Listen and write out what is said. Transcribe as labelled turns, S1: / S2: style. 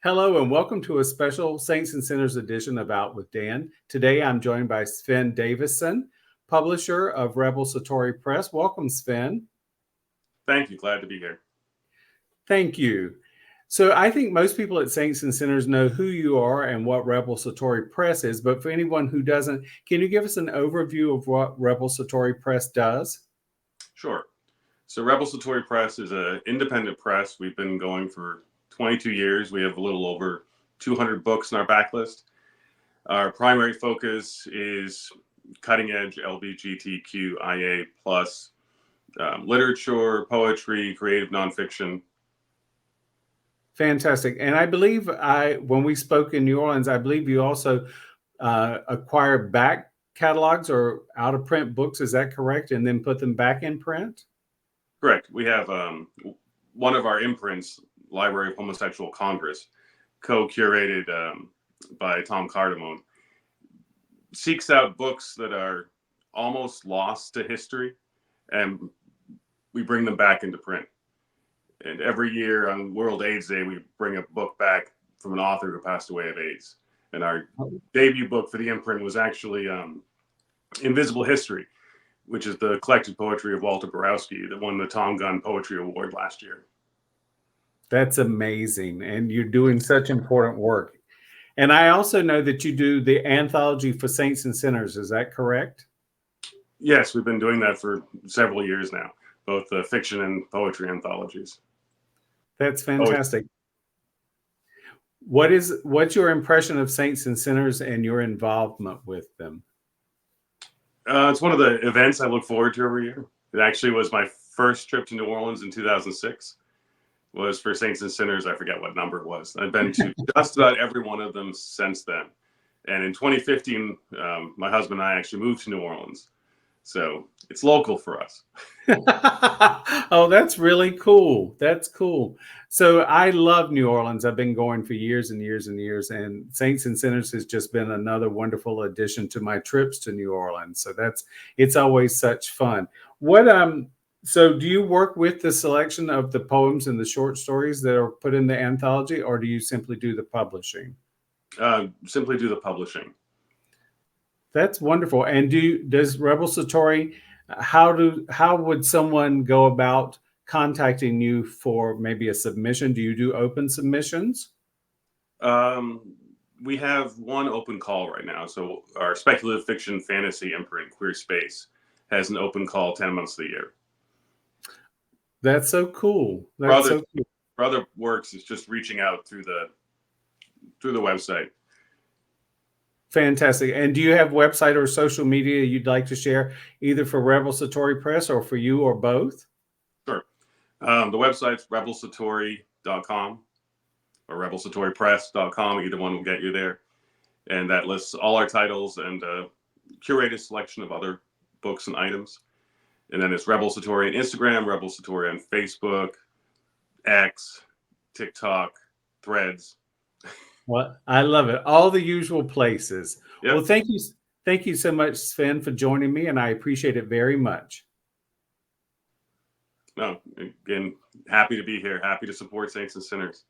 S1: Hello and welcome to a special Saints and Sinners edition of Out with Dan. Today I'm joined by Sven Davisson, publisher of Rebel Satori Press. Welcome, Sven.
S2: Thank you. Glad to be here.
S1: Thank you. So I think most people at Saints and Sinners know who you are and what Rebel Satori Press is, but for anyone who doesn't, can you give us an overview of what Rebel Satori Press does?
S2: Sure. So Rebel Satori Press is an independent press. We've been going for 22 years. We have a little over 200 books in our backlist. Our primary focus is cutting-edge LGBTQIA plus literature, poetry, creative nonfiction.
S1: Fantastic. And I believe when we spoke in New Orleans, I believe you also acquire back catalogs or out-of-print books. Is that correct? And then put them back in print?
S2: Correct. We have one of our imprints, Library of Homosexual Congress, co-curated by Tom Cardamone, seeks out books that are almost lost to history, and we bring them back into print. And every year on World AIDS Day, we bring a book back from an author who passed away of AIDS. And our debut book for the imprint was actually Invisible History, which is the collected poetry of Walter Borowski that won the Tom Gunn Poetry Award last year.
S1: That's amazing. And you're doing such important work. And I also know that you do the anthology for Saints and Sinners. Is that correct?
S2: Yes, we've been doing that for several years now, both the fiction and poetry anthologies.
S1: That's fantastic. What's your impression of Saints and Sinners and your involvement with them?
S2: It's one of the events I look forward to every year. It actually was my first trip to New Orleans in 2006. Was for Saints and Sinners. I forget what number it was. I've been to just about every one of them since then. And in 2015, my husband and I actually moved to New Orleans. So it's local for us.
S1: Oh, that's really cool. That's cool. So I love New Orleans. I've been going for years and years and years. And Saints and Sinners has just been another wonderful addition to my trips to New Orleans. So it's always such fun. So do you work with the selection of the poems and the short stories that are put in the anthology, or do you simply do the publishing?
S2: Simply do the publishing.
S1: That's wonderful. And does Rebel Satori, how would someone go about contacting you for maybe a submission? Do you do open submissions?
S2: We have one open call right now. So our speculative fiction fantasy imprint, Queer Space, has an open call 10 months of the year.
S1: That's so cool.
S2: For other works, it's just reaching out through the website.
S1: Fantastic. And do you have website or social media you'd like to share, either for Rebel Satori Press or for you, or both?
S2: Sure. The website's rebelsatori.com or rebelsatoripress.com. Either one will get you there. And that lists all our titles and a curated selection of other books and items. And then it's Rebel Satori on Instagram, Rebel Satori on Facebook, X, TikTok, Threads.
S1: Well, I love it. All the usual places.
S2: Yep.
S1: Well, thank you so much, Sven, for joining me, and I appreciate it very much.
S2: No, again, happy to be here. Happy to support Saints and Sinners.